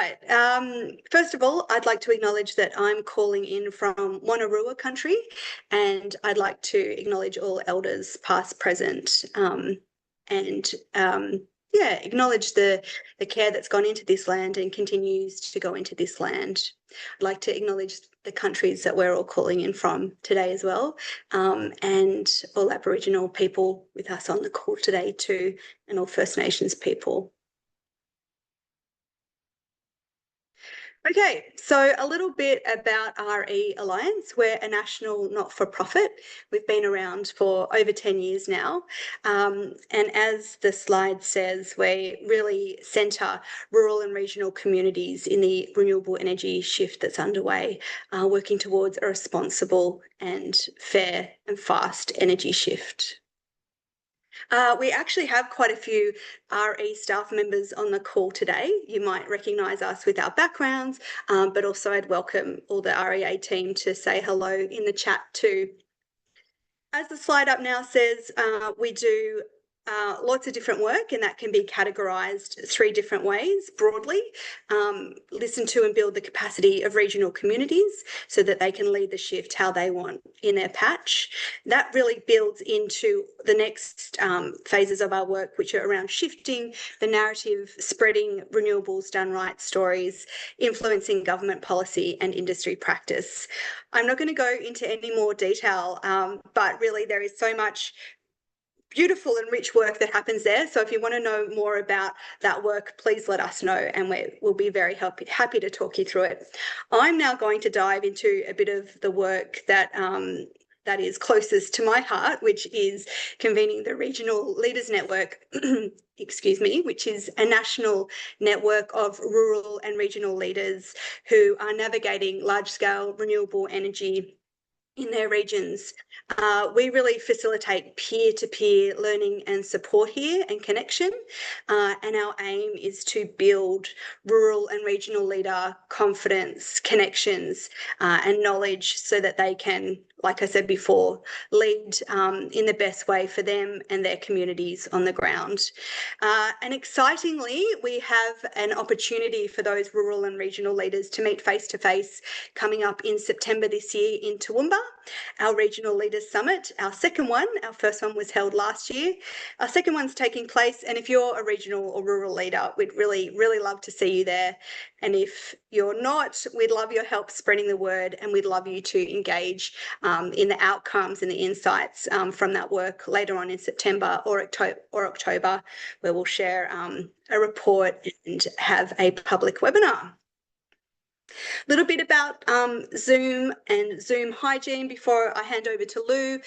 right. First of all, I'd like to acknowledge that I'm calling in from Wonnarua country, and I'd like to acknowledge all elders past, present, and acknowledge the care that's gone into this land and continues to go into this land. I'd like to acknowledge the countries that we're all calling in from today as well, and all Aboriginal people with us on the call today too, and all First Nations people. Okay, so a little bit about RE Alliance. We're a national not-for-profit. We've been around for over 10 years now. And as the slide says, we really centre rural and regional communities in the renewable energy shift that's underway, working towards a responsible and fair and fast energy shift. We actually have quite a few RE staff members on the call today. You might recognise us with our backgrounds, but also I'd welcome all the REA team to say hello in the chat too. As the slide up now says, we do lots of different work, and that can be categorised 3 different ways broadly. Listen to and build the capacity of regional communities so that they can lead the shift how they want in their patch. That really builds into the next phases of our work, which are around shifting the narrative, spreading renewables done right stories, influencing government policy and industry practice. I'm not going to go into any more detail, but really there is so much beautiful and rich work that happens there. So if you want to know more about that work, please let us know, and we'll be very happy to talk you through it. I'm now going to dive into a bit of the work that is closest to my heart, which is convening the Regional Leaders Network, excuse me, which is a national network of rural and regional leaders who are navigating large-scale renewable energy in their regions. We really facilitate peer-to-peer learning and support here and connection, and our aim is to build rural and regional leader confidence, connections, and knowledge so that they can, like I said before, lead in the best way for them and their communities on the ground. And excitingly, we have an opportunity for those rural and regional leaders to meet face-to-face coming up in September this year in Toowoomba, our Regional Leaders Summit, our second one. Our first one was held last year. Our second one's taking place, and if you're a regional or rural leader, we'd really, really love to see you there. And if you're not, we'd love your help spreading the word, and we'd love you to engage in the outcomes and the insights from that work later on in September or October, where we'll share a report and have a public webinar. A little bit about Zoom and Zoom hygiene before I hand over to Lou.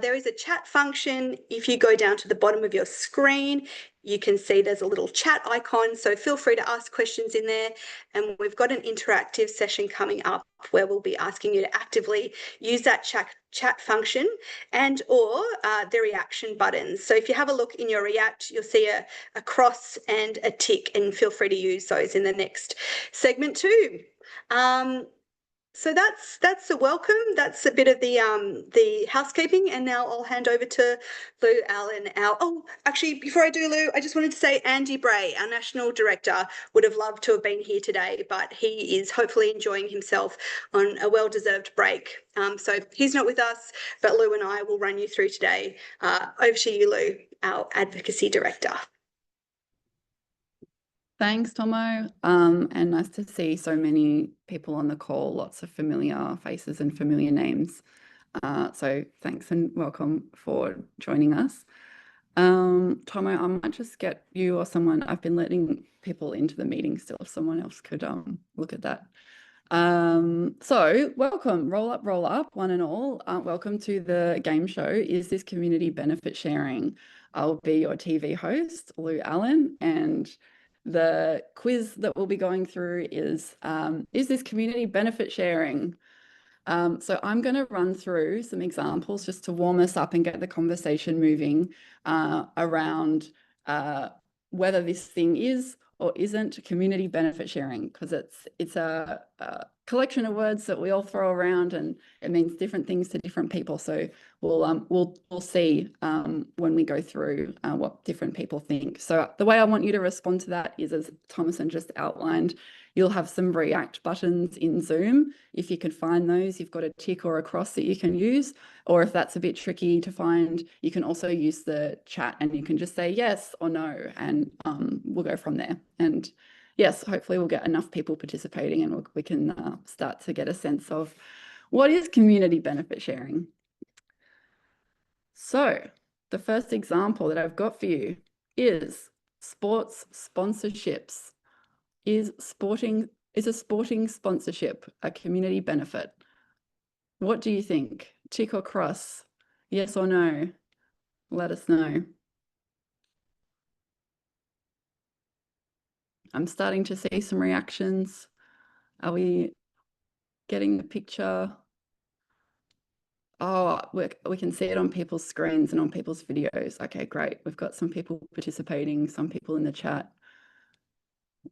There is a chat function. If you go down to the bottom of your screen, you can see there's a little chat icon, so feel free to ask questions in there. And we've got an interactive session coming up where we'll be asking you to actively use that chat function and or the reaction buttons. So if you have a look in your React, you'll see a cross and a tick, and feel free to use those in the next segment too. So that's the welcome. That's a bit of the housekeeping, and now I'll hand over to Lou Allan. Actually, before I do, Lou, I just wanted to say Andy Bray, our National Director, would have loved to have been here today, but he is hopefully enjoying himself on a well-deserved break. So he's not with us, but Lou and I will run you through today. Over to you, Lou, our Advocacy Director. Thanks, Tomo, and nice to see so many people on the call, lots of familiar faces and familiar names. So thanks and welcome for joining us. Tomo, I might just get you or someone, I've been letting people into the meeting still, if someone else could look at that. So welcome, roll up, one and all. Welcome to the game show, Is This Community Benefit Sharing? I'll be your TV host, Lou Allan, and the quiz that we'll be going through is this community benefit sharing? So I'm going to run through some examples just to warm us up and get the conversation moving around whether this thing is or isn't community benefit sharing, because it's a collection of words that we all throw around, and it means different things to different people. So we'll see when we go through what different people think. So the way I want you to respond to that is, as Thomason just outlined, you'll have some react buttons in Zoom. If you can find those, you've got a tick or a cross that you can use. Or if that's a bit tricky to find, you can also use the chat and you can just say yes or no, and we'll go from there. And yes, hopefully we'll get enough people participating and we can start to get a sense of what is community benefit sharing. So the first example that I've got for you is sports sponsorships. Is a sporting sponsorship a community benefit? What do you think? Tick or cross? Yes or no? Let us know. I'm starting to see some reactions. Are we getting the picture? Oh, we can see it on people's screens and on people's videos. Okay, great. We've got some people participating, some people in the chat.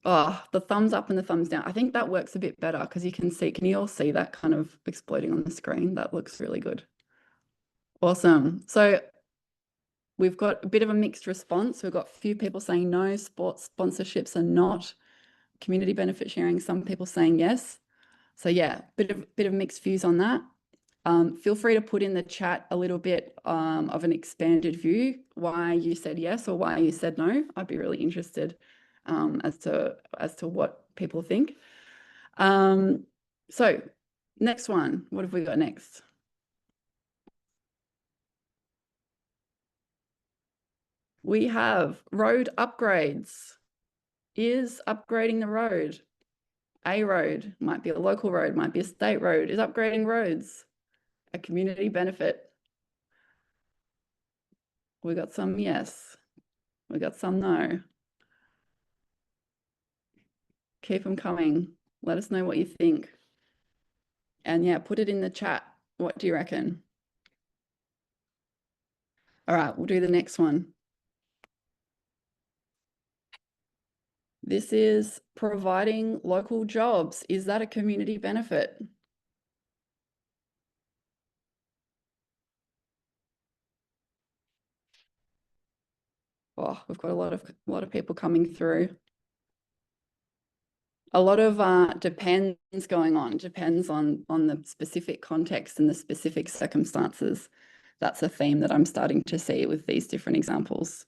Oh, the thumbs up and the thumbs down. I think that works a bit better because you can see, can you all see that kind of exploding on the screen? That looks really good. Awesome. So we've got a bit of a mixed response. We've got a few people saying no, sports sponsorships are not community benefit sharing. Some people saying yes. So yeah, bit of mixed views on that. Feel free to put in the chat a little bit of an expanded view, why you said yes or why you said no. I'd be really interested as to what people think. So next one, what have we got next? We have road upgrades. Is upgrading the road, a road, might be a local road, might be a state road, is upgrading roads a community benefit? We got some yes, we got some no. Keep them coming. Let us know what you think. And yeah, put it in the chat. What do you reckon? All right, we'll do the next one. This is providing local jobs. Is that a community benefit? Oh, we've got a lot of people coming through. A lot of depends going on, depends on the specific context and the specific circumstances. That's a theme that I'm starting to see with these different examples.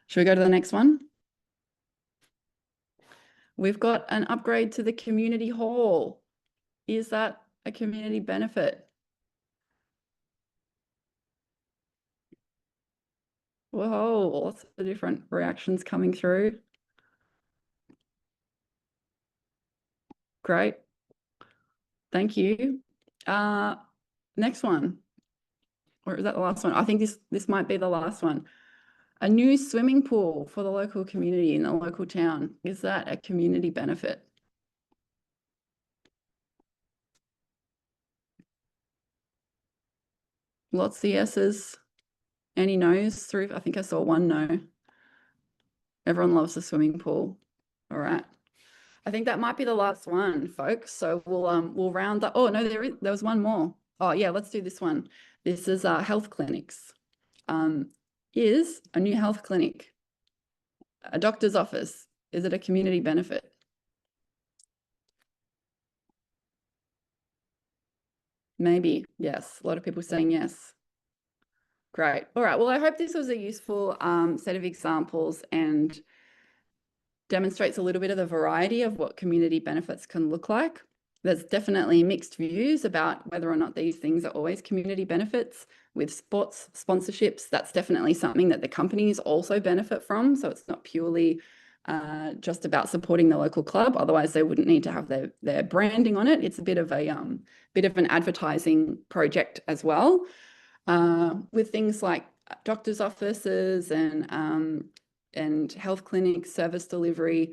Should we go to the next one? We've got an upgrade to the community hall. Is that a community benefit? Whoa, lots of different reactions coming through. Great. Thank you. Next one. Or is that the last one? I think this might be the last one. A new swimming pool for the local community in the local town. Is that a community benefit? Lots of yeses. Any no's through? I think I saw one no. Everyone loves the swimming pool. All right. I think that might be the last one, folks. So we'll round up. Oh no, there was one more. Oh yeah, let's do this one. This is health clinics. Is a new health clinic a doctor's office? Is it a community benefit? Maybe, yes. A lot of people saying yes. Great. All right. Well, I hope this was a useful set of examples and demonstrates a little bit of the variety of what community benefits can look like. There's definitely mixed views about whether or not these things are always community benefits. With sports sponsorships, that's definitely something that the companies also benefit from. So it's not purely just about supporting the local club. Otherwise, they wouldn't need to have their branding on it. It's a bit of an advertising project as well. With things like doctors' offices and health clinics, service delivery,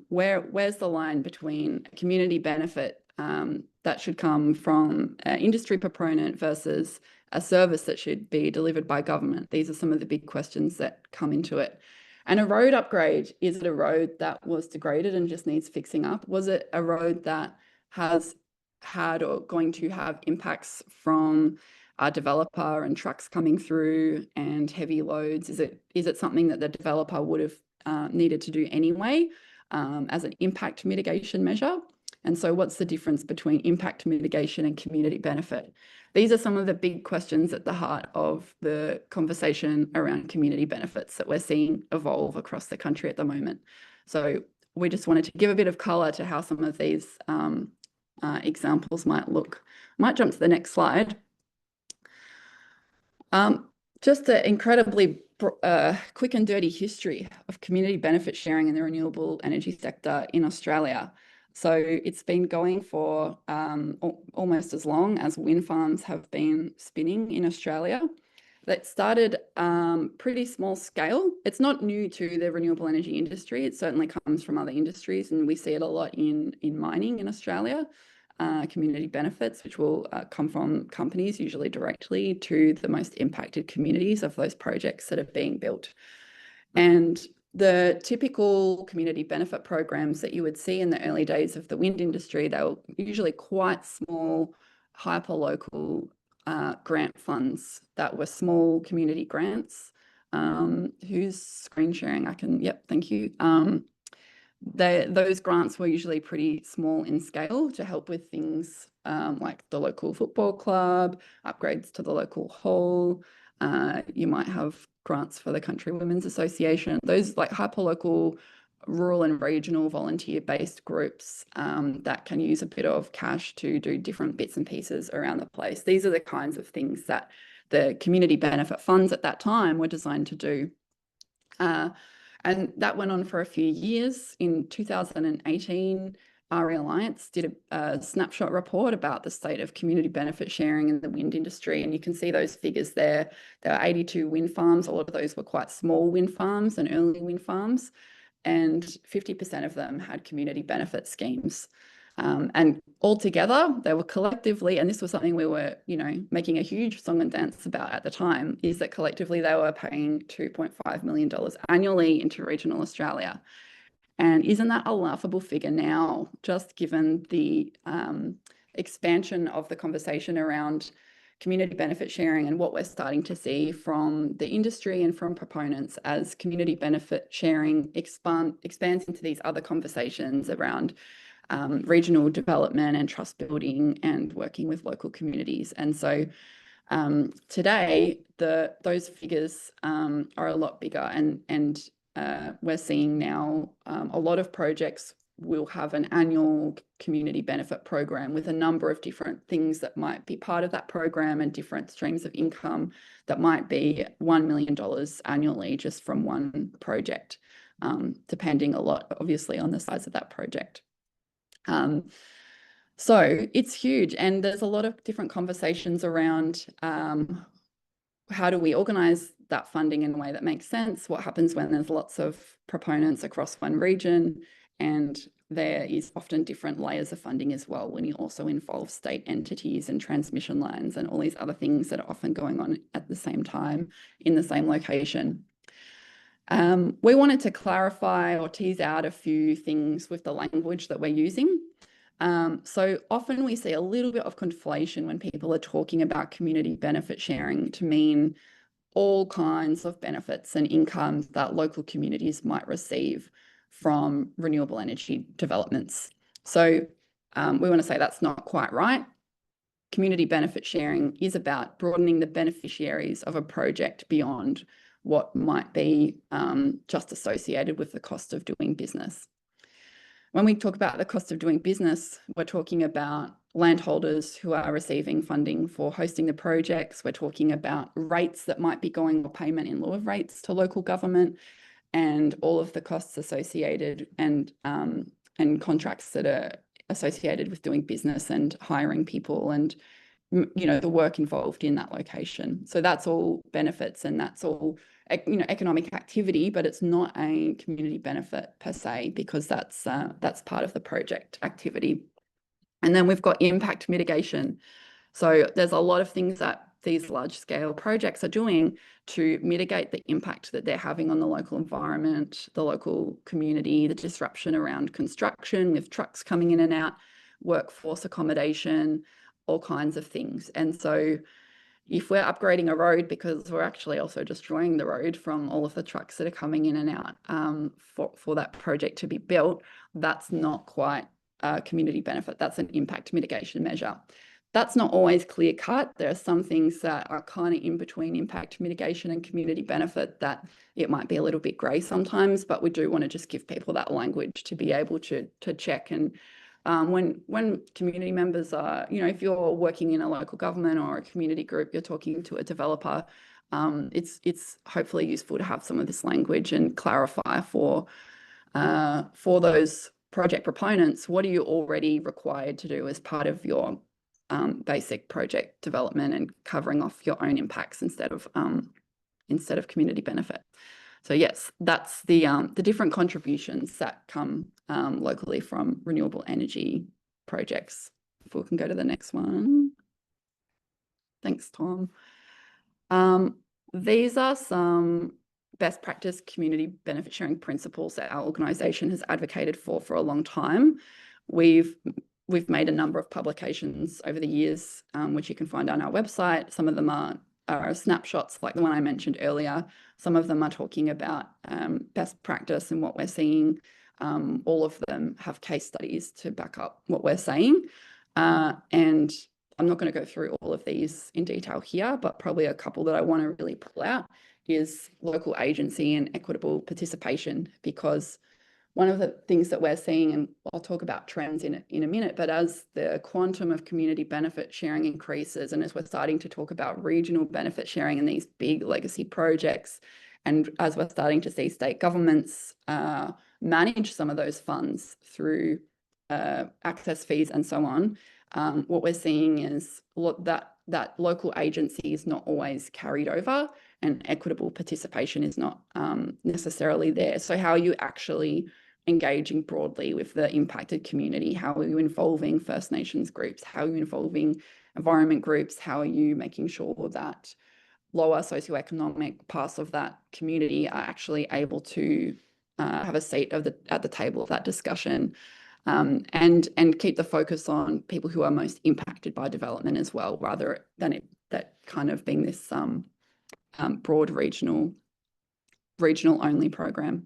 where's the line between a community benefit that should come from an industry proponent versus a service that should be delivered by government? These are some of the big questions that come into it. And a road upgrade, is it a road that was degraded and just needs fixing up? Was it a road that has had or going to have impacts from a developer and trucks coming through and heavy loads? Is it something that the developer would have needed to do anyway as an impact mitigation measure? And so what's the difference between impact mitigation and community benefit? These are some of the big questions at the heart of the conversation around community benefits that we're seeing evolve across the country at the moment. So we just wanted to give a bit of colour to how some of these examples might look. I might jump to the next slide. Just an incredibly quick and dirty history of community benefit sharing in the renewable energy sector in Australia. So it's been going for almost as long as wind farms have been spinning in Australia. That started pretty small scale. It's not new to the renewable energy industry. It certainly comes from other industries, and we see it a lot in mining in Australia. Community benefits, which will come from companies, usually directly to the most impacted communities of those projects that are being built. And the typical community benefit programs that you would see in the early days of the wind industry, they were usually quite small, hyper-local grant funds that were small community grants. Who's screen sharing? Yep, thank you. Those grants were usually pretty small in scale to help with things like the local football club, upgrades to the local hall. You might have grants for the Country Women's Association. Those like hyperlocal, rural and regional volunteer-based groups that can use a bit of cash to do different bits and pieces around the place. These are the kinds of things that the community benefit funds at that time were designed to do. And that went on for a few years. In 2018, RE Alliance did a snapshot report about the state of community benefit sharing in the wind industry. And you can see those figures there. There are 82 wind farms. A lot of those were quite small wind farms and early wind farms. And 50% of them had community benefit schemes. And altogether, they were collectively, and this was something we were, making a huge song and dance about at the time, is that collectively they were paying $2.5 million annually into regional Australia. And isn't that a laughable figure now, just given the expansion of the conversation around community benefit sharing and what we're starting to see from the industry and from proponents as community benefit sharing expands into these other conversations around regional development and trust building and working with local communities. And so today, those figures are a lot bigger, and we're seeing now a lot of projects will have an annual community benefit program with a number of different things that might be part of that program and different streams of income that might be $1 million annually just from one project, depending a lot, obviously, on the size of that project. So it's huge, and there's a lot of different conversations around how do we organise that funding in a way that makes sense? What happens when there's lots of proponents across one region? And there is often different layers of funding as well when you also involve state entities and transmission lines and all these other things that are often going on at the same time in the same location. We wanted to clarify or tease out a few things with the language that we're using. So often we see a little bit of conflation when people are talking about community benefit sharing to mean all kinds of benefits and incomes that local communities might receive from renewable energy developments. So we want to say that's not quite right. Community benefit sharing is about broadening the beneficiaries of a project beyond what might be just associated with the cost of doing business. When we talk about the cost of doing business, we're talking about landholders who are receiving funding for hosting the projects. We're talking about rates that might be going, or payment in lieu of rates to local government, and all of the costs associated and contracts that are associated with doing business and hiring people and the work involved in that location. So that's all benefits, and that's all economic activity, but it's not a community benefit per se, because that's part of the project activity. And then we've got impact mitigation. So there's a lot of things that these large scale projects are doing to mitigate the impact that they're having on the local environment, the local community, the disruption around construction with trucks coming in and out. workforce accommodation, all kinds of things. And so if we're upgrading a road because we're actually also destroying the road from all of the trucks that are coming in and out for that project to be built, that's not quite a community benefit. That's an impact mitigation measure. That's not always clear cut. There are some things that are kind of in between impact mitigation and community benefit that it might be a little bit grey sometimes, but we do want to just give people that language to be able to check. And when community members are, if you're working in a local government or a community group, you're talking to a developer, it's hopefully useful to have some of this language and clarify for those project proponents, what are you already required to do as part of your basic project development and covering off your own impacts instead of community benefit. So yes, that's the different contributions that come locally from renewable energy projects. If we can go to the next one. Thanks, Tom. These are some best practice community benefit sharing principles that our organisation has advocated for a long time. We've made a number of publications over the years, which you can find on our website. Some of them are snapshots like the one I mentioned earlier. Some of them are talking about best practice and what we're seeing. All of them have case studies to back up what we're saying. And I'm not going to go through all of these in detail here, but probably a couple that I want to really pull out is local agency and equitable participation, because one of the things that we're seeing, and I'll talk about trends in a minute, but as the quantum of community benefit sharing increases, and as we're starting to talk about regional benefit sharing in these big legacy projects, and as we're starting to see state governments manage some of those funds through access fees and so on, what we're seeing is that local agency is not always carried over and equitable participation is not necessarily there. So how are you actually engaging broadly with the impacted community? How are you involving First Nations groups? How are you involving environment groups? How are you making sure that lower socioeconomic parts of that community are actually able to have a seat at the table of that discussion? And keep the focus on people who are most impacted by development as well, rather than that kind of being this broad regional only program.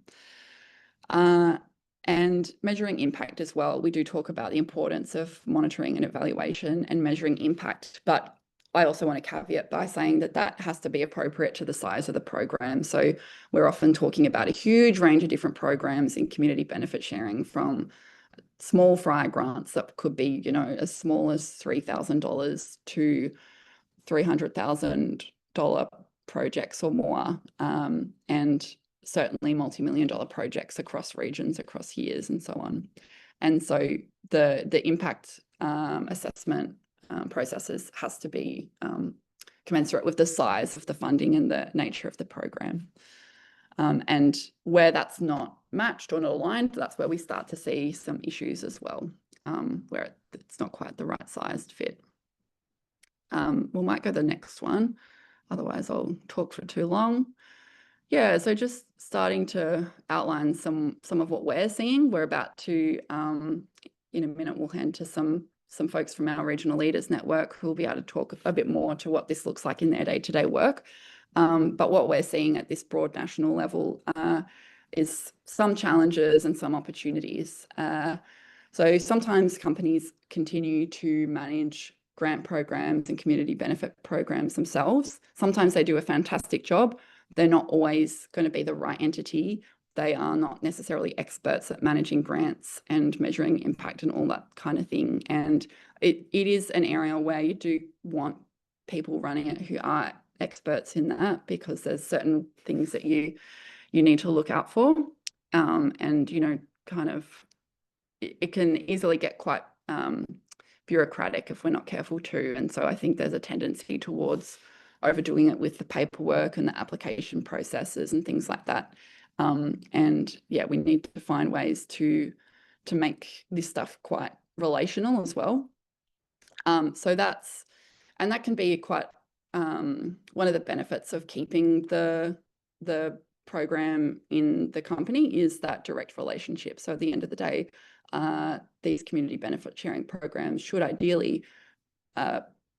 And measuring impact as well. We do talk about the importance of monitoring and evaluation and measuring impact, but I also want to caveat by saying that has to be appropriate to the size of the program. So we're often talking about a huge range of different programs in community benefit sharing, from small fry grants that could be, as small as $3,000 to $300,000 projects or more, and certainly multi-million-dollar projects across regions, across years, and so on. And so the impact assessment processes has to be commensurate with the size of the funding and the nature of the program. And where that's not matched or not aligned, that's where we start to see some issues as well, where it's not quite the right sized fit. We might go to the next one, otherwise I'll talk for too long. Yeah, so just starting to outline some of what we're seeing. We're about to, in a minute, we'll hand to some folks from our regional leaders network who will be able to talk a bit more to what this looks like in their day-to-day work. But what we're seeing at this broad national level is some challenges and some opportunities. So sometimes companies continue to manage grant programs and community benefit programs themselves. Sometimes they do a fantastic job. They're not always going to be the right entity. They are not necessarily experts at managing grants and measuring impact and all that kind of thing. And it is an area where you do want people running it who are experts in that, because there's certain things that you need to look out for. And, kind of, it can easily get quite bureaucratic if we're not careful too. And so I think there's a tendency towards overdoing it with the paperwork and the application processes and things like that. And yeah, we need to find ways to make this stuff quite relational as well. So that can be quite one of the benefits of keeping the program in the company is that direct relationship. So at the end of the day, these community benefit sharing programs should ideally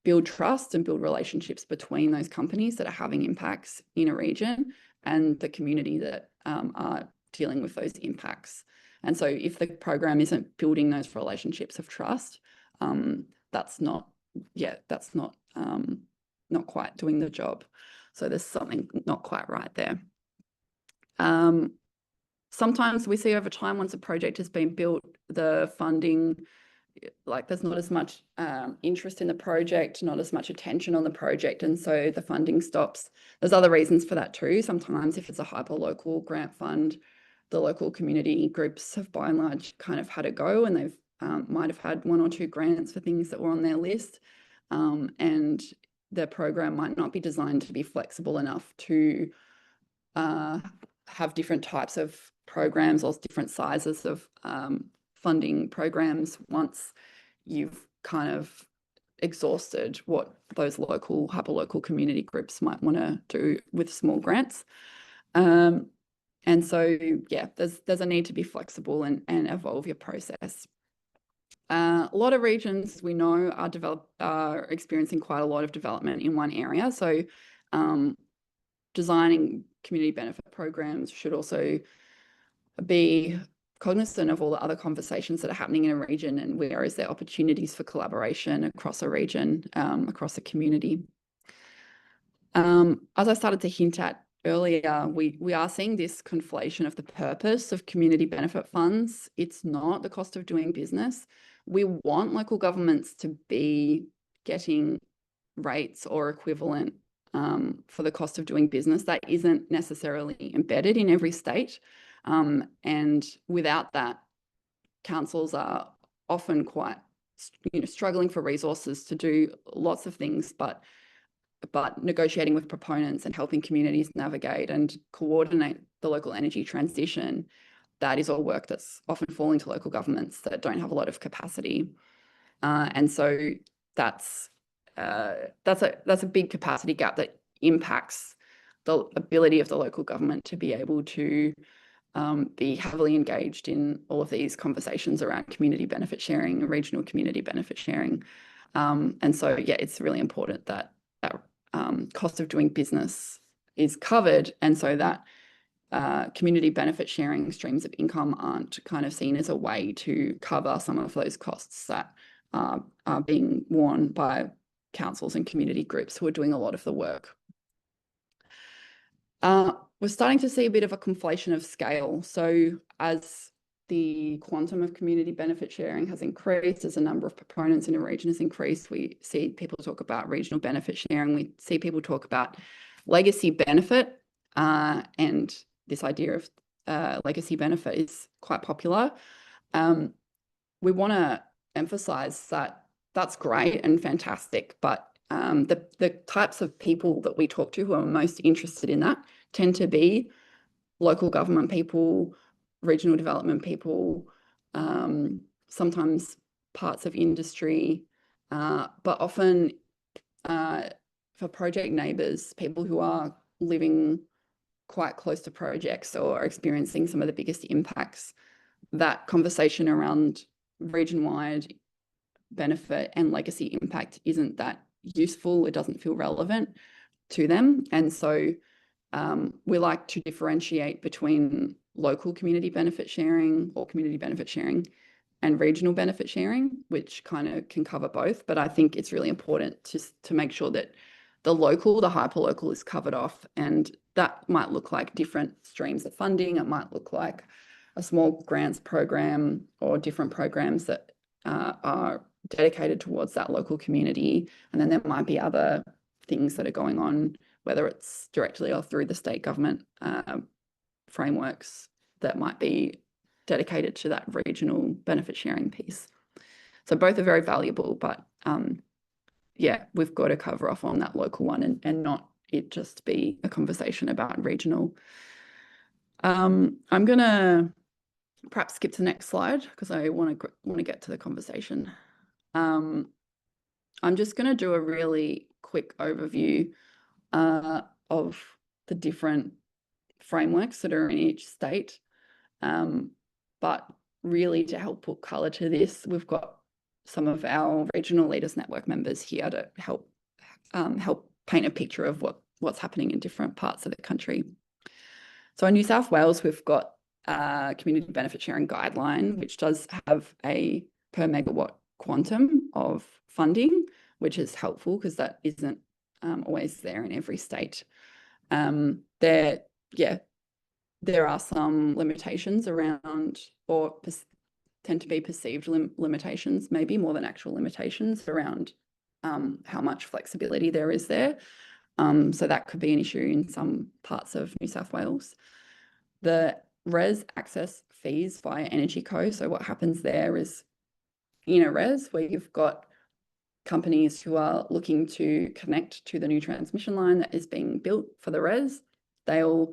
build trust and build relationships between those companies that are having impacts in a region and the community that are dealing with those impacts. And so if the program isn't building those relationships of trust, that's not quite doing the job. So there's something not quite right there. Sometimes we see over time, once a project has been built, the funding, like there's not as much interest in the project, not as much attention on the project, and so the funding stops. There's other reasons for that too. Sometimes if it's a hyper-local grant fund, the local community groups have by and large kind of had a go, and they've might have had 1 or 2 grants for things that were on their list, and the program might not be designed to be flexible enough to have different types of programs or different sizes of funding programs once you've kind of exhausted what those local, hyper-local community groups might want to do with small grants. And so, yeah, there's a need to be flexible and evolve your process. A lot of regions we know are experiencing quite a lot of development in one area. So designing community benefit programs should also be cognizant of all the other conversations that are happening in a region and where is there opportunities for collaboration across a region, across a community. As I started to hint at earlier, we are seeing this conflation of the purpose of community benefit funds. It's not the cost of doing business. We want local governments to be getting rates or equivalent for the cost of doing business. That isn't necessarily embedded in every state. And without that, councils are often quite, struggling for resources to do lots of things, but negotiating with proponents and helping communities navigate and coordinate the local energy transition, that is all work that's often falling to local governments that don't have a lot of capacity. And so that's a big capacity gap that impacts the ability of the local government to be able to be heavily engaged in all of these conversations around community benefit sharing, regional community benefit sharing. And so, yeah, it's really important that cost of doing business is covered, and so that community benefit sharing streams of income aren't kind of seen as a way to cover some of those costs that are being worn by councils and community groups who are doing a lot of the work. We're starting to see a bit of a conflation of scale. So as the quantum of community benefit sharing has increased, as a number of proponents in a region has increased, we see people talk about regional benefit sharing, we see people talk about legacy benefit, and this idea of legacy benefit is quite popular. We want to emphasize that that's great and fantastic, but the types of people that we talk to who are most interested in that tend to be local government people, regional development people, sometimes parts of industry, but often for project neighbours, people who are living quite close to projects or are experiencing some of the biggest impacts, that conversation around region-wide benefit and legacy impact isn't that useful. It doesn't feel relevant to them. And so we like to differentiate between local community benefit sharing or community benefit sharing and regional benefit sharing, which kind of can cover both. But I think it's really important to make sure that the hyper-local is covered off, and that might look like different streams of funding. It might look like a small grants program or different programs that are dedicated towards that local community. And then there might be other things that are going on, whether it's directly or through the state government frameworks that might be dedicated to that regional benefit sharing piece. So both are very valuable, but yeah, we've got to cover off on that local one and not it just be a conversation about regional. I'm going to perhaps skip to the next slide because I want to get to the conversation. I'm just going to do a really quick overview of the different frameworks that are in each state. But really, to help put colour to this, we've got some of our regional leaders network members here to help paint a picture of what's happening in different parts of the country. So in New South Wales, we've got a community benefit sharing guideline, which does have a per megawatt quantum of funding, which is helpful because that isn't always there in every state. There are some limitations around, or tend to be perceived limitations, maybe more than actual limitations around how much flexibility there is there. So that could be an issue in some parts of New South Wales. The RES access fees via Energy Co. So what happens there is, in a RES where you've got companies who are looking to connect to the new transmission line that is being built for the RES, they'll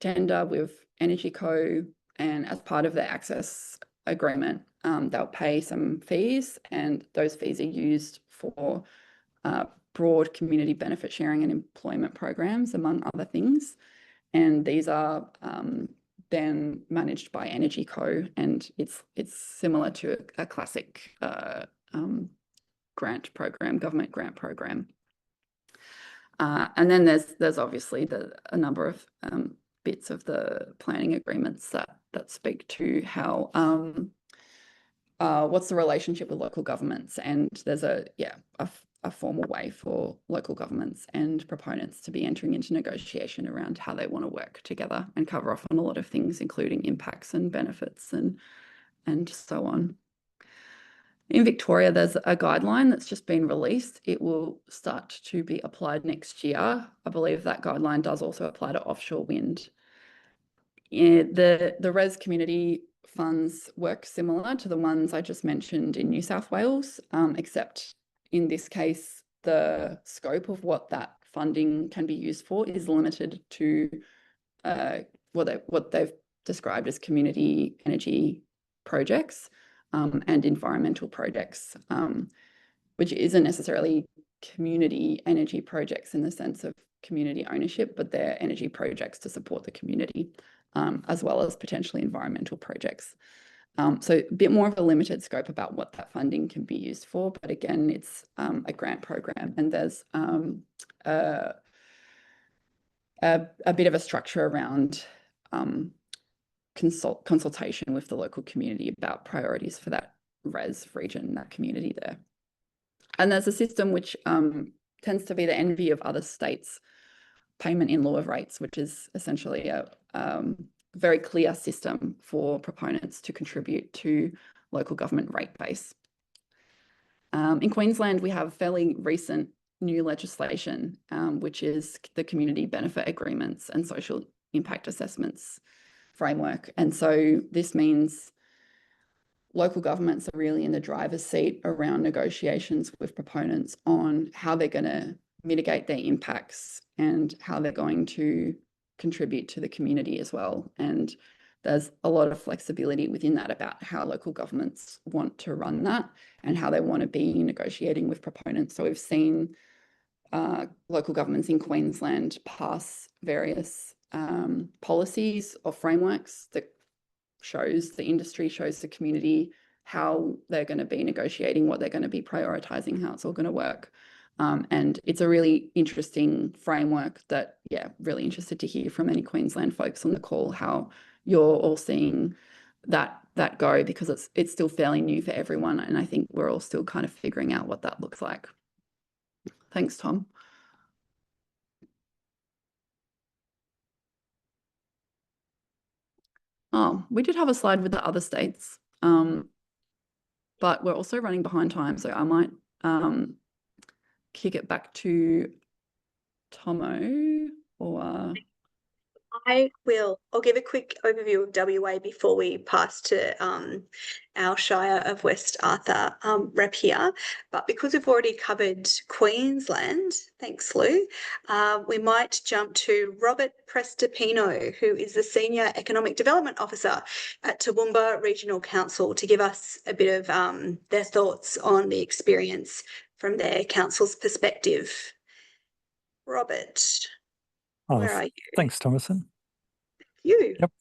tender with Energy Co. and as part of their access agreement, they'll pay some fees, and those fees are used for broad community benefit sharing and employment programs, among other things. And these are then managed by Energy Co. And it's similar to a classic grant program, government grant program. And then there's obviously a number of bits of the planning agreements that speak to how what's the relationship with local governments, and there's a formal way for local governments and proponents to be entering into negotiation around how they want to work together and cover off on a lot of things, including impacts and benefits and so on. In Victoria, there's a guideline that's just been released. It will start to be applied next year. I believe that guideline does also apply to offshore wind. The RES community funds work similar to the ones I just mentioned in New South Wales, except in this case, the scope of what that funding can be used for is limited to what they've described as community energy projects and environmental projects, which isn't necessarily community energy projects in the sense of community ownership, but they're energy projects to support the community, as well as potentially environmental projects. So a bit more of a limited scope about what that funding can be used for, but again, it's a grant program, and there's a bit of a structure around consultation with the local community about priorities for that RES region, that community there. And there's a system which tends to be the envy of other states, payment in lieu of rates, which is essentially a very clear system for proponents to contribute to local government rate base. In Queensland, we have fairly recent new legislation, which is the Community Benefit Agreements and Social Impact Assessments framework. And so this means local governments are really in the driver's seat around negotiations with proponents on how they're going to mitigate their impacts and how they're going to contribute to the community as well. And there's a lot of flexibility within that about how local governments want to run that and how they want to be negotiating with proponents. So we've seen local governments in Queensland pass various policies or frameworks that shows the industry, shows the community how they're going to be negotiating, what they're going to be prioritising, how it's all going to work. And it's a really interesting framework that, really interested to hear from any Queensland folks on the call, how you're all seeing that go, because it's still fairly new for everyone. And I think we're all still kind of figuring out what that looks like. Thanks, Tom. Oh, we did have a slide with the other states, but we're also running behind time. So I might kick it back to Tomo, or I'll give a quick overview of WA before we pass to our Shire of West Arthur rep here. But because we've already covered Queensland, thanks Lou, we might jump to Robert Prestipino, who is the Senior Economic Development Officer at Toowoomba Regional Council, to give us a bit of their thoughts on the experience from their council's perspective. Robert, where are you? Thanks, Thomason. you. Yep.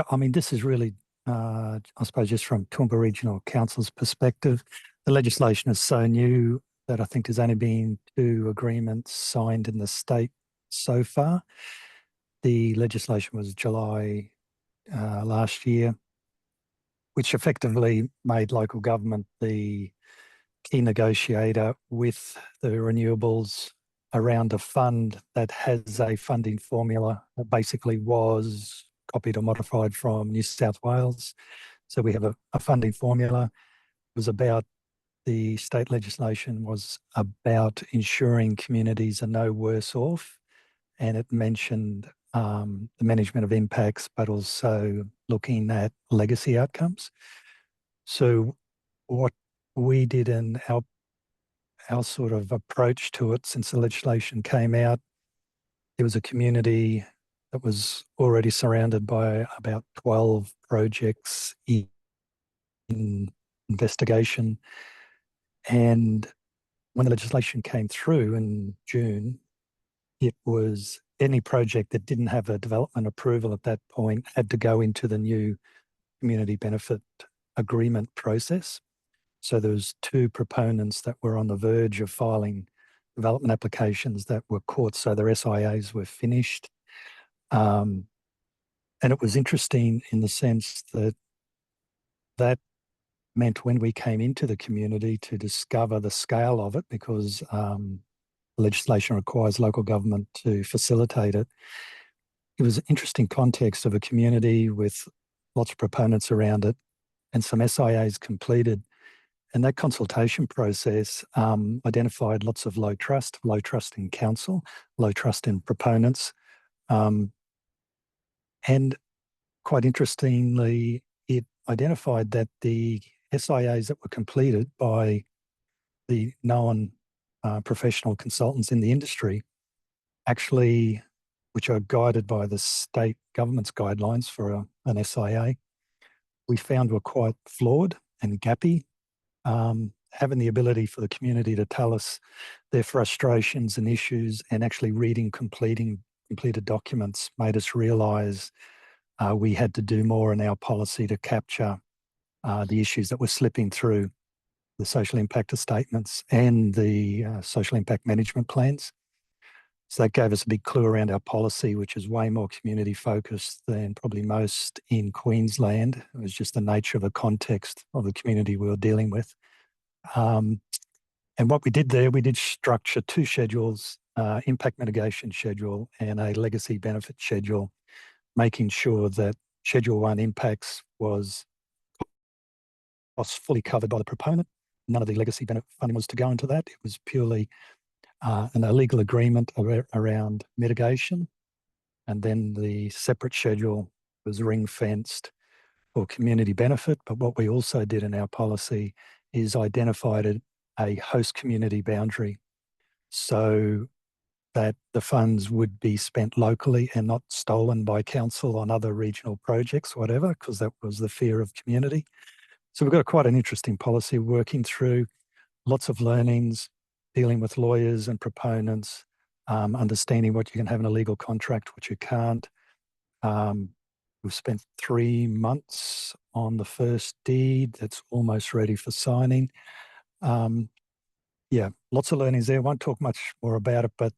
I mean, this is really, I suppose, just from Toowoomba Regional Council's perspective, the legislation is so new that I think there's only been 2 agreements signed in the state so far. The legislation was July last year, which effectively made local government the key negotiator with the renewables around a fund that has a funding formula that basically was copied or modified from New South Wales. So we have a funding formula. It was about, the state legislation was about ensuring communities are no worse off, and it mentioned the management of impacts, but also looking at legacy outcomes. So what we did in our sort of approach to it since the legislation came out, there was a community that was already surrounded by about 12 projects in investigation. And when the legislation came through in June, it was any project that didn't have a development approval at that point had to go into the new community benefit agreement process. So there was 2 proponents that were on the verge of filing development applications that were caught, so their SIAs were finished. And it was interesting in the sense that that meant when we came into the community to discover the scale of it, because legislation requires local government to facilitate it. It was an interesting context of a community with lots of proponents around it and some SIAs completed. And that consultation process identified lots of low trust in council, low trust in proponents. And quite interestingly, it identified that the SIAs that were completed by the known professional consultants in the industry, actually, which are guided by the state government's guidelines for an SIA, we found were quite flawed and gappy. Having the ability for the community to tell us their frustrations and issues, and actually reading completed documents, made us realise we had to do more in our policy to capture the issues that were slipping through the social impact statements and the social impact management plans. So that gave us a big clue around our policy, which is way more community focused than probably most in Queensland. It was just the nature of the context of the community we were dealing with. And what we did there, we did structure 2 schedules, impact mitigation schedule and a legacy benefit schedule, making sure that Schedule 1 impacts was fully covered by the proponent. None of the legacy benefit funding was to go into that. It was purely an illegal agreement around mitigation. And then the separate schedule was ring-fenced for community benefit. But what we also did in our policy is identified a host community boundary so that the funds would be spent locally and not stolen by council on other regional projects, whatever, because that was the fear of community. So we've got quite an interesting policy working through, lots of learnings, dealing with lawyers and proponents, understanding what you can have in a legal contract, what you can't. We've spent 3 months on the first deed that's almost ready for signing. Yeah, lots of learnings there. Won't talk much more about it, but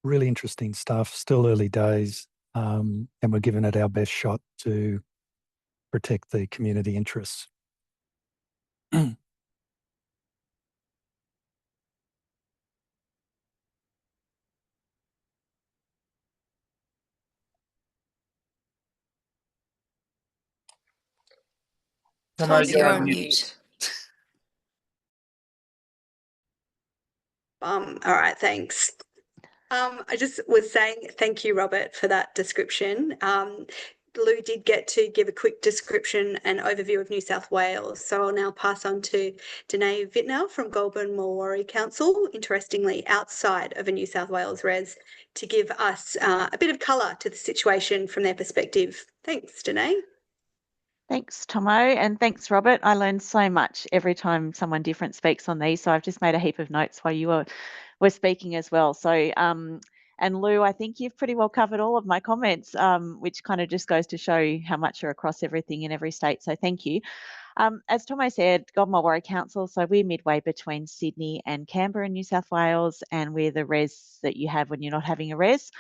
really interesting stuff, still early days, and we're giving it our best shot to protect the community interests. Todd, you're on mute. All right, thanks. I just was saying thank you, Robert, for that description. Lou did get to give a quick description and overview of New South Wales, so I'll now pass on to Danae Vitnell from Goulburn Mulwaree Council, interestingly outside of a New South Wales res, to give us a bit of colour to the situation from their perspective. Thanks, Danae. Thanks, Tomo, and thanks, Robert. I learn so much every time someone different speaks on these, so I've just made a heap of notes while you were speaking as well. So And Lou, I think you've pretty well covered all of my comments, which kind of just goes to show how much you're across everything in every state. So thank you. As Tomo said, Mulwaree Council, so we're midway between Sydney and Canberra in New South Wales, and we're the res that you have when you're not having a res.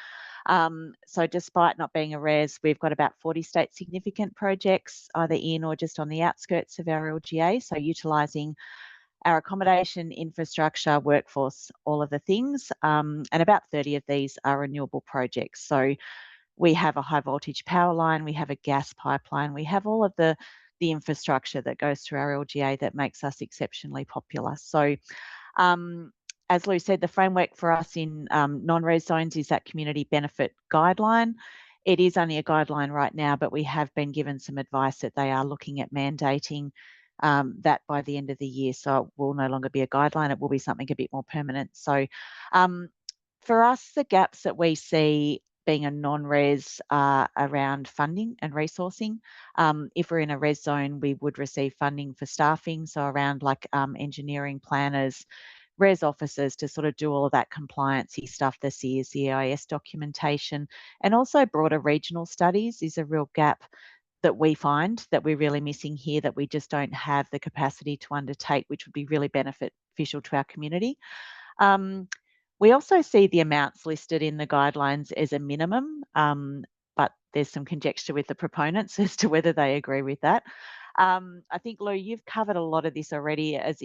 So despite not being a res, we've got about 40 state significant projects either in or just on the outskirts of our LGA, so utilising our accommodation, infrastructure, workforce, all of the things, and about 30 of these are renewable projects. So we have a high voltage power line, we have a gas pipeline, we have all of the infrastructure that goes through our LGA that makes us exceptionally popular. So as Lou said, the framework for us in non-res zones is that community benefit guideline. It is only a guideline right now, but we have been given some advice that they are looking at mandating that by the end of the year. So it will no longer be a guideline, it will be something a bit more permanent. So for us, the gaps that we see being a non-res around funding and resourcing. If we're in a res zone, we would receive funding for staffing, so around like engineering planners, res officers to sort of do all of that compliancy stuff, the CEAS, the EIS documentation, and also broader regional studies is a real gap that we find that we're really missing here, that we just don't have the capacity to undertake, which would be really beneficial to our community. We also see the amounts listed in the guidelines as a minimum, but there's some conjecture with the proponents as to whether they agree with that. I think, Lou, you've covered a lot of this already as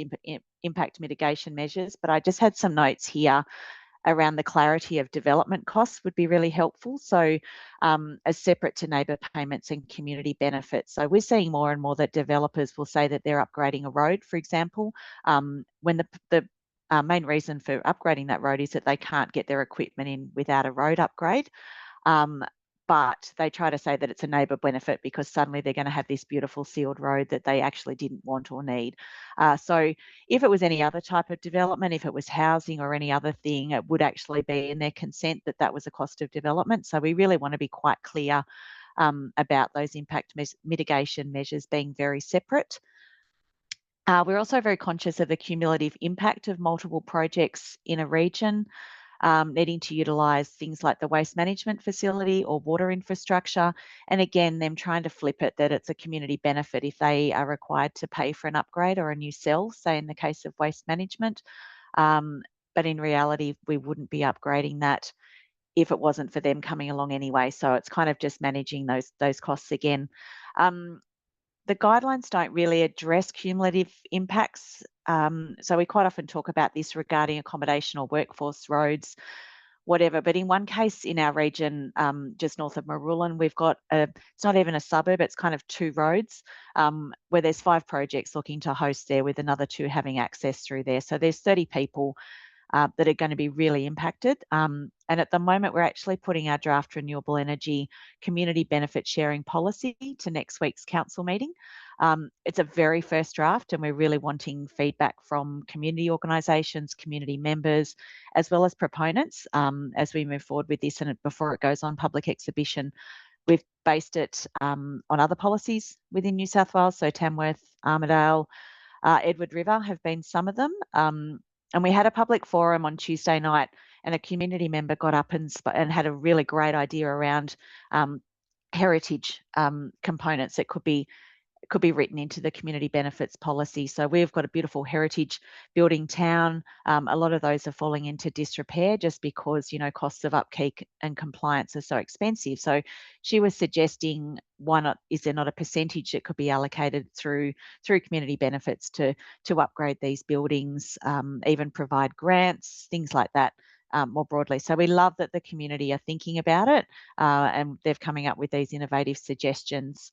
impact mitigation measures, but I just had some notes here around the clarity of development costs would be really helpful. So as separate to neighbour payments and community benefits. So we're seeing more and more that developers will say that they're upgrading a road, for example, when the main reason for upgrading that road is that they can't get their equipment in without a road upgrade. But they try to say that it's a neighbour benefit because suddenly they're going to have this beautiful sealed road that they actually didn't want or need. So if it was any other type of development, if it was housing or any other thing, it would actually be in their consent that that was a cost of development. So we really want to be quite clear about those impact mitigation measures being very separate. We're also very conscious of the cumulative impact of multiple projects in a region. Needing to utilise things like the waste management facility or water infrastructure. And again, them trying to flip it that it's a community benefit if they are required to pay for an upgrade or a new cell, say in the case of waste management. But in reality, we wouldn't be upgrading that if it wasn't for them coming along anyway. So it's kind of just managing those costs again. The guidelines don't really address cumulative impacts. So we quite often talk about this regarding accommodation or workforce, roads, whatever. But in one case in our region, just north of Marullan, we've got it's not even a suburb, it's kind of 2 roads where there's 5 projects looking to host there with another 2 having access through there. So there's 30 people that are going to be really impacted. And at the moment, we're actually putting our draft renewable energy community benefit sharing policy to next week's council meeting. It's a very first draft, and we're really wanting feedback from community organisations, community members, as well as proponents as we move forward with this and before it goes on public exhibition. We've based it on other policies within New South Wales, so Tamworth, Armidale, Edward River have been some of them. And we had a public forum on Tuesday night, and a community member got up and had a really great idea around heritage components that could be written into the community benefits policy. So we've got a beautiful heritage building town. A lot of those are falling into disrepair just because, costs of upkeep and compliance are so expensive. So she was suggesting, why not, is there not a percentage that could be allocated through community benefits to upgrade these buildings, even provide grants, things like that. More broadly. So we love that the community are thinking about it and they're coming up with these innovative suggestions.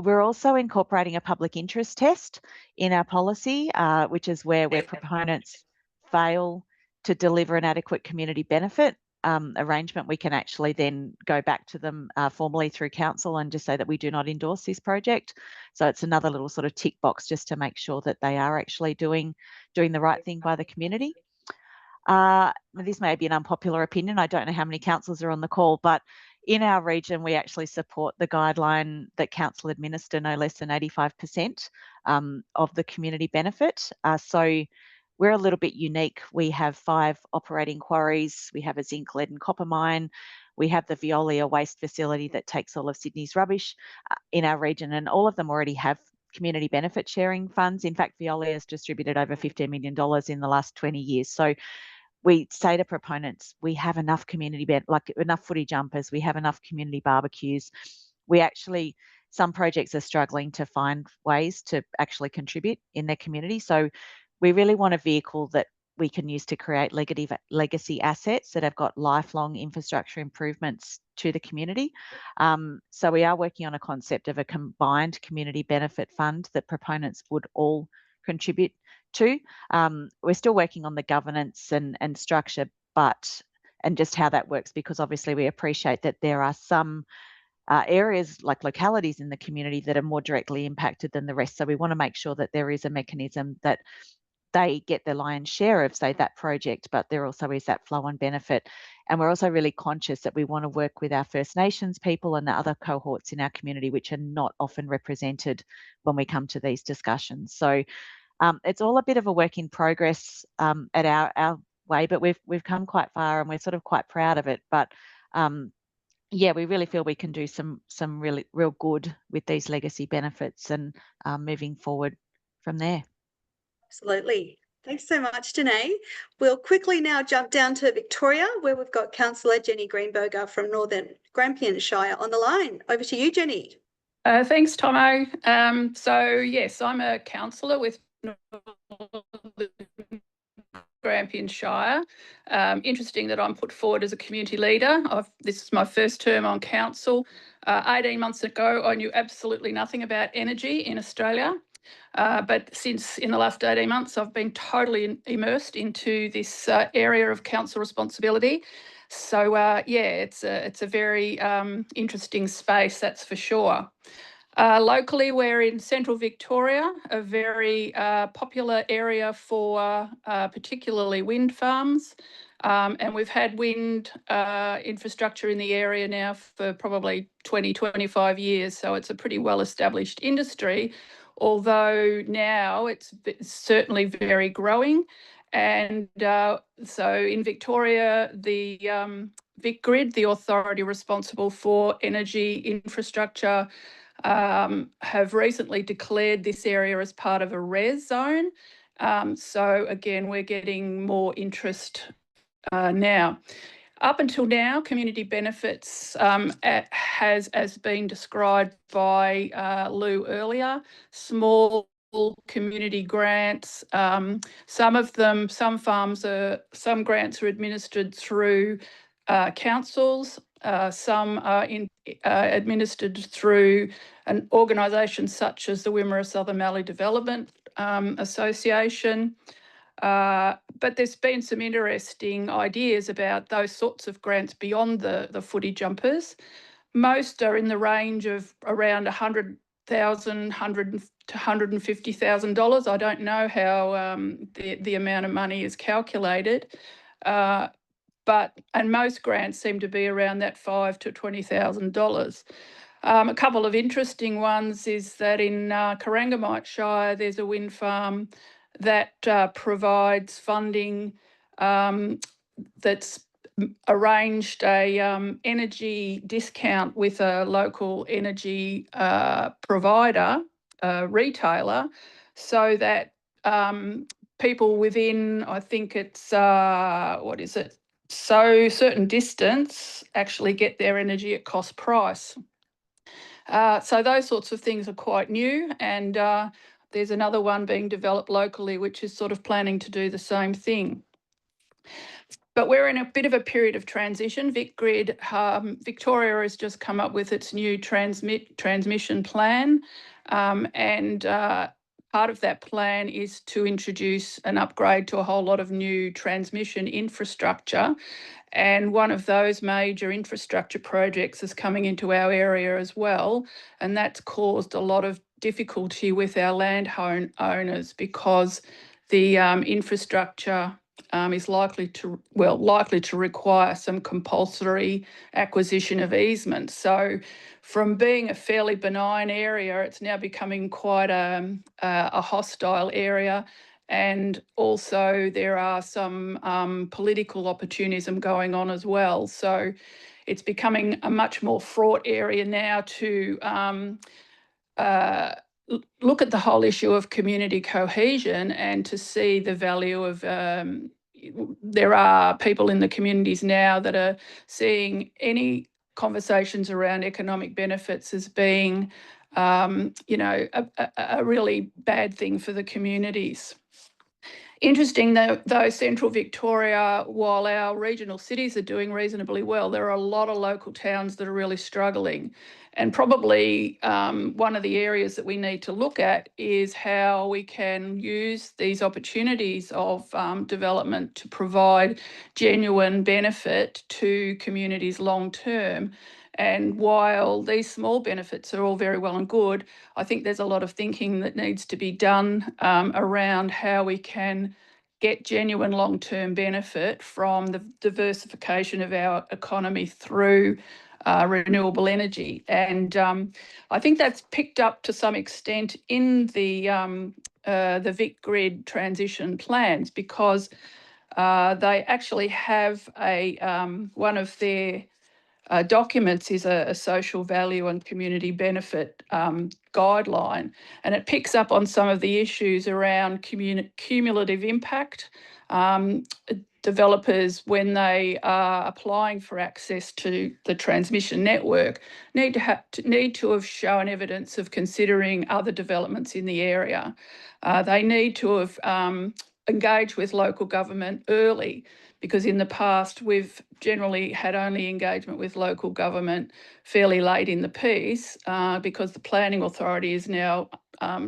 We're also incorporating a public interest test in our policy, which is where proponents fail to deliver an adequate community benefit arrangement, we can actually then go back to them formally through council and just say that we do not endorse this project. So it's another little sort of tick box just to make sure that they are actually doing the right thing by the community. This may be an unpopular opinion. I don't know how many councillors are on the call, but in our region, we actually support the guideline that council administer no less than 85% of the community benefit. So we're a little bit unique. We have 5 operating quarries. We have a zinc, lead and copper mine. We have the Veolia waste facility that takes all of Sydney's rubbish in our region, and all of them already have community benefit sharing funds. In fact, Veolia has distributed over $15 million in the last 20 years. So we say to proponents, we have enough community, like enough footy jumpers, we have enough community barbecues. We actually, some projects are struggling to find ways to actually contribute in their community. So we really want a vehicle that we can use to create legacy assets that have got lifelong infrastructure improvements to the community. So we are working on a concept of a combined community benefit fund that proponents would all contribute to. We're still working on the governance and structure, and just how that works, because obviously we appreciate that there are some areas like localities in the community that are more directly impacted than the rest. So we want to make sure that there is a mechanism that they get the lion's share of, say, that project, but there also is that flow on benefit. And we're also really conscious that we want to work with our First Nations people and the other cohorts in our community, which are not often represented when we come to these discussions. So it's all a bit of a work in progress at our way, but we've come quite far and we're sort of quite proud of it. But yeah, we really feel we can do some really real good with these legacy benefits and moving forward from there. Absolutely. Thanks so much, Danae. We'll quickly now jump down to Victoria, where we've got Councillor Jenny Greenberger from Northern Grampians Shire on the line. Over to you, Jenny. Thanks, Tomo. So, yes, I'm a councillor with Northern Grampians Shire. Interesting that I'm put forward as a community leader. This is my first term on council. 18 months ago, I knew absolutely nothing about energy in Australia. But since in the last 18 months, I've been totally immersed into this area of council responsibility. So, yeah, it's a very interesting space, that's for sure. Locally, we're in central Victoria, a very popular area for particularly wind farms. And we've had wind infrastructure in the area now for probably 20, 25 years. So it's a pretty well-established industry, although now it's certainly very growing. And so in Victoria, the VicGrid, the authority responsible for energy infrastructure, have recently declared this area as part of a RES zone. So again, we're getting more interest now. Up until now, community benefits has, as been described by Lou earlier, small community grants. Some grants are administered through councils. Some are administered through an organisation such as the Wimmera Southern Mallee Development Association. But there's been some interesting ideas about those sorts of grants beyond the footy jumpers. Most are in the range of around $100,000 to $150,000. I don't know how the amount of money is calculated, and most grants seem to be around that $5,000 to $20,000. A couple of interesting ones is that in Corangamite Shire, there's a wind farm that provides funding that's arranged a energy discount with a local energy provider, retailer, so that people within, I think it's, certain distance actually get their energy at cost price. So those sorts of things are quite new, and there's another one being developed locally which is sort of planning to do the same thing. But we're in a bit of a period of transition. VicGrid, Victoria has just come up with its new transmission plan, and part of that plan is to introduce an upgrade to a whole lot of new transmission infrastructure. And one of those major infrastructure projects is coming into our area as well. And that's caused a lot of difficulty with our land owners, because the infrastructure is likely to require some compulsory acquisition of easements. So from being a fairly benign area, it's now becoming quite a hostile area. and also there are some political opportunism going on as well. So it's becoming a much more fraught area now to look at the whole issue of community cohesion and to see the value of there are people in the communities now that are seeing any conversations around economic benefits as being, you know, a really bad thing for the communities. Interesting though, Central Victoria, while our regional cities are doing reasonably well, there are a lot of local towns that are really struggling. And probably one of the areas that we need to look at is how we can use these opportunities of development to provide genuine benefit to communities long term. And while these small benefits are all very well and good, I think there's a lot of thinking that needs to be done around how we can get genuine long-term benefit from the diversification of our economy through renewable energy. And I think that's picked up to some extent in the VicGrid transition plans, because they actually have one of their documents is a social value and community benefit guideline, and it picks up on some of the issues around cumulative impact. Developers, when they are applying for access to the transmission network, need to have shown evidence of considering other developments in the area. They need to have engaged with local government early, because in the past we've generally had only engagement with local government fairly late in the piece, because the planning authority is now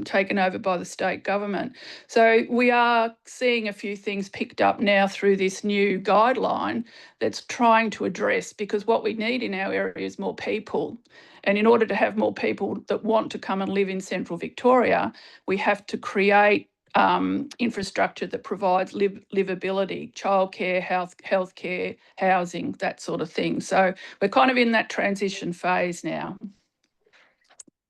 taken over by the state government. So we are seeing a few things picked up now through this new guideline that's trying to address, because what we need in our area is more people. And in order to have more people that want to come and live in Central Victoria, we have to create infrastructure that provides livability, childcare, healthcare, housing, that sort of thing. So we're kind of in that transition phase now.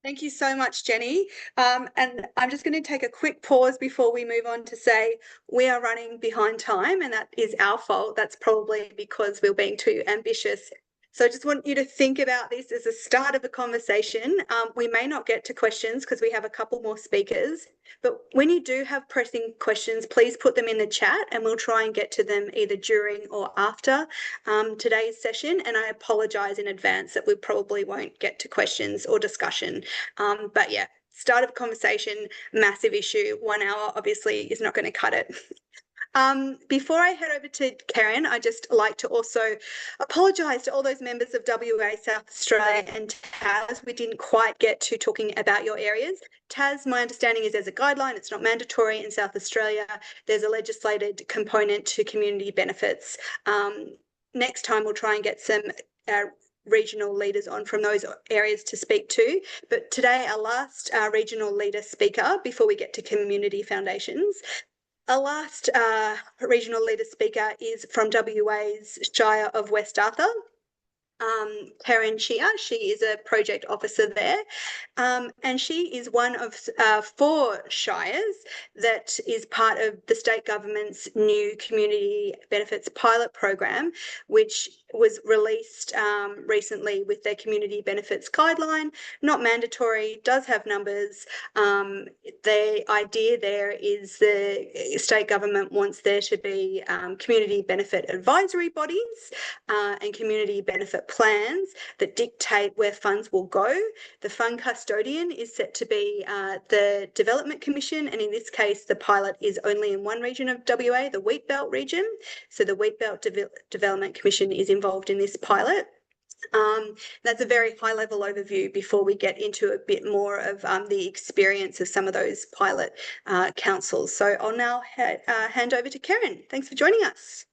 Thank you so much, Jenny. And I'm just going to take a quick pause before we move on to say we are running behind time, and that is our fault. That's probably because we're being too ambitious. So I just want you to think about this as a start of a conversation. We may not get to questions because we have a couple more speakers, but when you do have pressing questions, please put them in the chat and we'll try and get to them either during or after today's session. And I apologise in advance that we probably won't get to questions or discussion. But yeah, start of a conversation, massive issue. 1 hour obviously is not going to cut it. Before I head over to Kerryn, I'd just like to also apologise to all those members of WA, South Australia and TAS. We didn't quite get to talking about your areas. TAS, my understanding is there's a guideline, it's not mandatory in South Australia. There's a legislated component to community benefits. Next time we'll try and get some regional leaders on from those areas to speak to. But today, our last regional leader speaker before we get to community foundations. Our last regional leader speaker is from WA's Shire of West Arthur. Kerryn Chia, she is a project officer there, and she is one of 4 shires that is part of the state government's new community benefits pilot program, which was released recently with their community benefits guideline. Not mandatory, does have numbers. The idea there is the state government wants there to be community benefit advisory bodies and community benefit plans that dictate where funds will go. The fund custodian is set to be the Development Commission, and in this case the pilot is only in one region of WA, the Wheatbelt region. So the Wheatbelt Development Commission is involved in this pilot. That's a very high level overview before we get into a bit more of the experience of some of those pilot councils. So I'll now hand over to Kerryn. Thanks for joining us.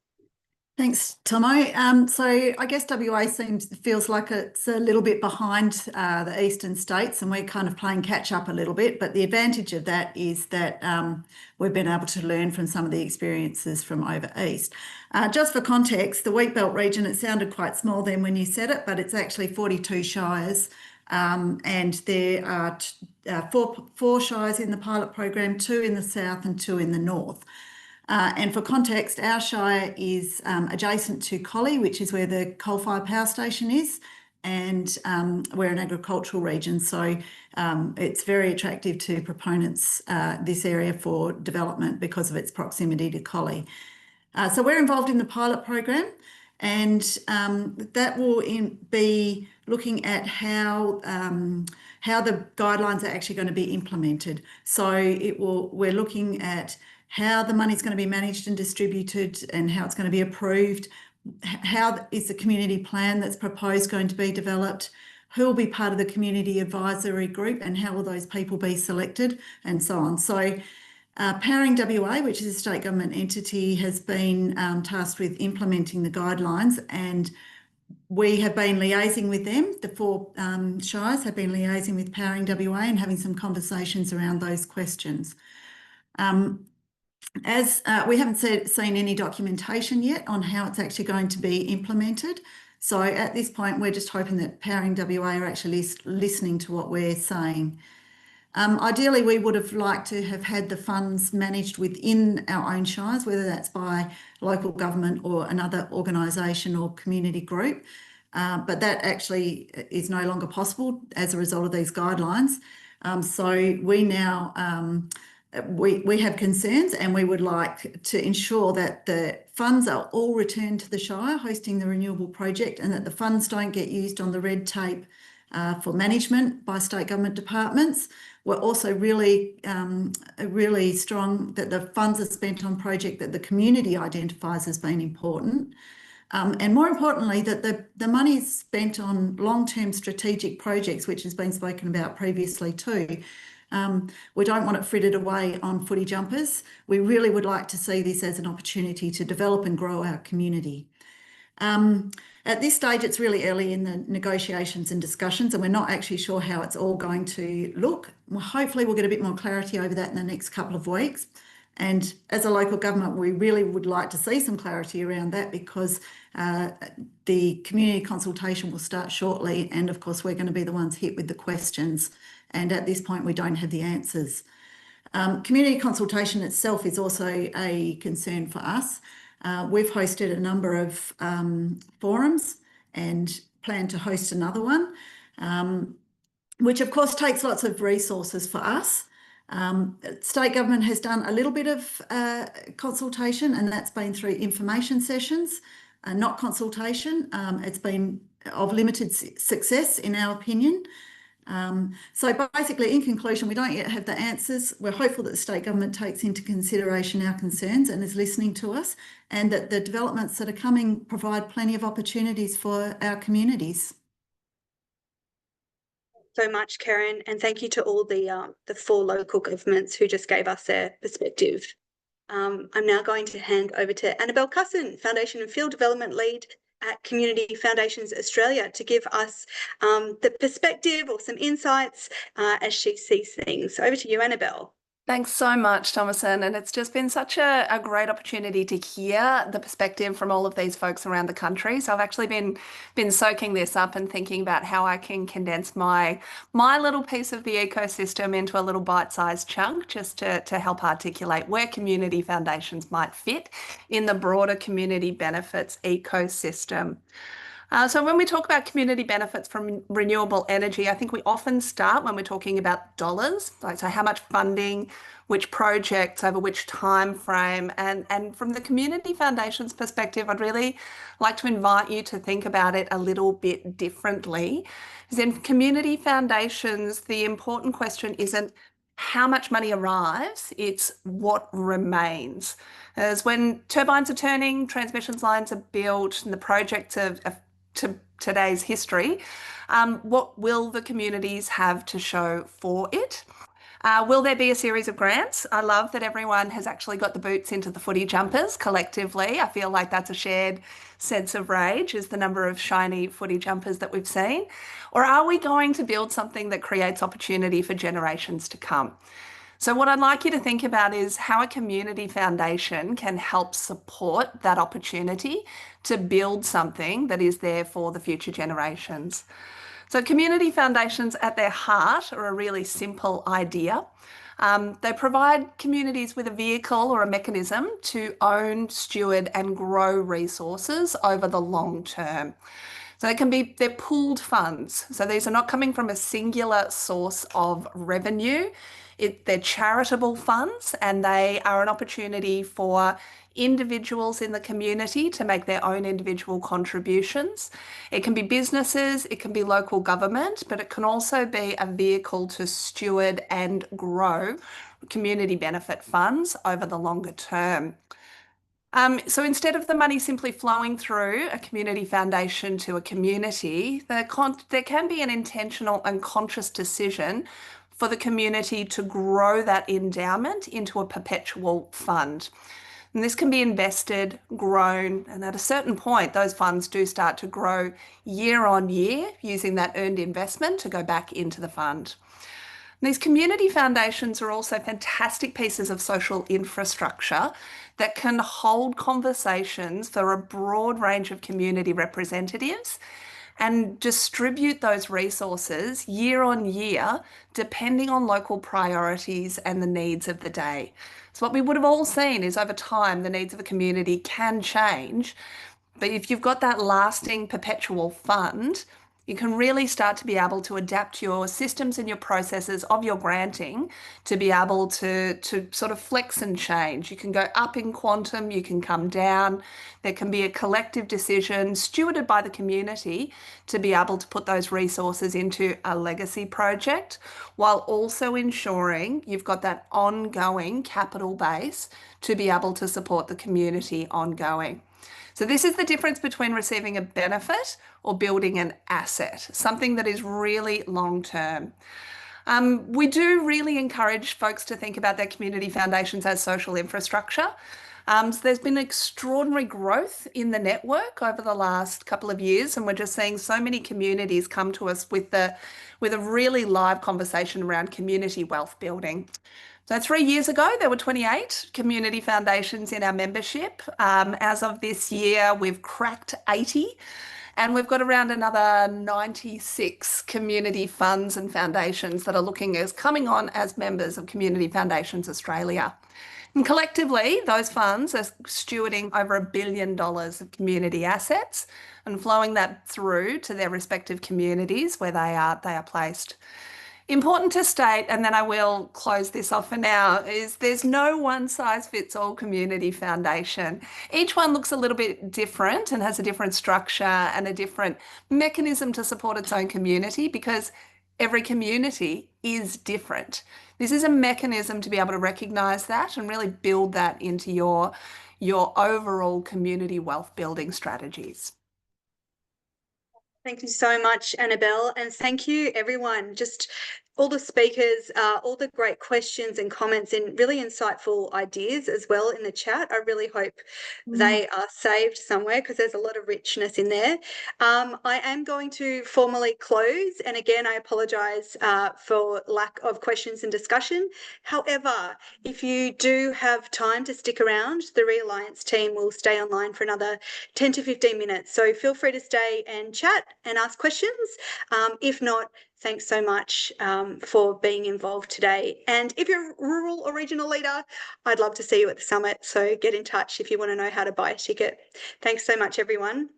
Thanks, Tomo. So I guess WA feels like it's a little bit behind the eastern states, and we're kind of playing catch up a little bit. But the advantage of that is that we've been able to learn from some of the experiences from over east. Just for context, the Wheatbelt region, it sounded quite small then when you said it, but it's actually 42 shires. And there are four shires in the pilot program, 2 in the south and 2 in the north. And for context, our shire is adjacent to Collie, which is where the coal-fired power station is, and we're an agricultural region, so it's very attractive to proponents, this area for development because of its proximity to Collie. So we're involved in the pilot program, and that will be looking at how the guidelines are actually going to be implemented. So we're looking at how the money is going to be managed and distributed and how it's going to be approved. How is the community plan that's proposed going to be developed? Who will be part of the community advisory group and how will those people be selected, and so on. So Powering WA, which is a state government entity, has been tasked with implementing the guidelines, and we have been liaising with them. The 4 shires have been liaising with Powering WA and having some conversations around those questions. As we haven't seen any documentation yet on how it's actually going to be implemented. So at this point, we're just hoping that Powering WA are actually listening to what we're saying. Ideally, we would have liked to have had the funds managed within our own shires, whether that's by local government or another organisation or community group. But that actually is no longer possible as a result of these guidelines. So we now we have concerns, and we would like to ensure that the funds are all returned to the Shire hosting the renewable project, and that the funds don't get used on the red tape for management by state government departments. We're also really strong that the funds are spent on project that the community identifies as being important. And more importantly, that the money is spent on long-term strategic projects, which has been spoken about previously too. We don't want it frittered away on footy jumpers. We really would like to see this as an opportunity to develop and grow our community. At this stage, it's really early in the negotiations and discussions, and we're not actually sure how it's all going to look. Well, hopefully we'll get a bit more clarity over that in the next couple of weeks. And as a local government, we really would like to see some clarity around that, because the community consultation will start shortly, and of course we're going to be the ones hit with the questions, and at this point we don't have the answers. Community consultation itself is also a concern for us. We've hosted a number of forums and plan to host another one, which of course takes lots of resources for us. State government has done a little bit of consultation, and that's been through information sessions, not consultation. It's been of limited success in our opinion. So basically, in conclusion, we don't yet have the answers. We're hopeful that the state government takes into consideration our concerns and is listening to us, and that the developments that are coming provide plenty of opportunities for our communities. So much, Kerryn, and thank you to all the 4 local governments who just gave us their perspective. I'm now going to hand over to Annabel Cussen, Foundation and Field Development Lead at Community Foundations Australia, to give us the perspective or some insights as she sees things. Over to you, Annabel. Thanks so much, Thomasin, and it's just been such a great opportunity to hear the perspective from all of these folks around the country. So I've actually been soaking this up and thinking about how I can condense my little piece of the ecosystem into a little bite-sized chunk, just to help articulate where community foundations might fit in the broader community benefits ecosystem. So when we talk about community benefits from renewable energy, I think we often start when we're talking about dollars, so how much funding, which projects, over which time frame, and from the community foundation's perspective, I'd really like to invite you to think about it a little bit differently. Because in community foundations, the important question isn't how much money arrives, it's what remains. As when turbines are turning, transmission lines are built, and the projects of to today's history, what will the communities have to show for it? Will there be a series of grants? I love that everyone has actually got the boots into the footy jumpers collectively. I feel like that's a shared sense of rage, is the number of shiny footy jumpers that we've seen. Or are we going to build something that creates opportunity for generations to come? So what I'd like you to think about is how a community foundation can help support that opportunity to build something that is there for the future generations. So community foundations at their heart are a really simple idea. They provide communities with a vehicle or a mechanism to own, steward and grow resources over the long term. So they're pooled funds. So these are not coming from a singular source of revenue. They're charitable funds, and they are an opportunity for individuals in the community to make their own individual contributions. It can be businesses, it can be local government, but it can also be a vehicle to steward and grow community benefit funds over the longer term. So instead of the money simply flowing through a community foundation to a community, there can be an intentional and conscious decision for the community to grow that endowment into a perpetual fund. And this can be invested, grown, and at a certain point, those funds do start to grow year on year using that earned investment to go back into the fund. And these community foundations are also fantastic pieces of social infrastructure that can hold conversations for a broad range of community representatives and distribute those resources year on year, depending on local priorities and the needs of the day. So what we would have all seen is over time, the needs of a community can change. But if you've got that lasting perpetual fund, you can really start to be able to adapt your systems and your processes of your granting to be able to sort of flex and change. You can go up in quantum, you can come down. There can be a collective decision stewarded by the community to be able to put those resources into a legacy project, while also ensuring you've got that ongoing capital base to be able to support the community ongoing. So this is the difference between receiving a benefit or building an asset, something that is really long-term. We do really encourage folks to think about their community foundations as social infrastructure. So there's been extraordinary growth in the network over the last couple of years, and we're just seeing so many communities come to us with a really live conversation around community wealth building. So 3 years ago, there were 28 community foundations in our membership. As of this year, we've cracked 80, and we've got around another 96 community funds and foundations that are coming on as members of Community Foundations Australia. And collectively, those funds are stewarding over $1 billion of community assets and flowing that through to their respective communities where they are placed. Important to state, and then I will close this off for now, is there's no one-size-fits-all community foundation. Each one looks a little bit different and has a different structure and a different mechanism to support its own community, because every community is different. This is a mechanism to be able to recognise that and really build that into your overall community wealth building strategies. Thank you so much, Annabel, and thank you, everyone. Just all the speakers, all the great questions and comments and really insightful ideas as well in the chat. I really hope they are saved somewhere because there's a lot of richness in there. I am going to formally close, and again, I apologise for lack of questions and discussion. However, if you do have time to stick around, the Realliance team will stay online for another 10 to 15 minutes. So feel free to stay and chat and ask questions. If not, thanks so much for being involved today. And if you're a rural or regional leader, I'd love to see you at the summit. So get in touch if you want to know how to buy a ticket. Thanks so much, everyone.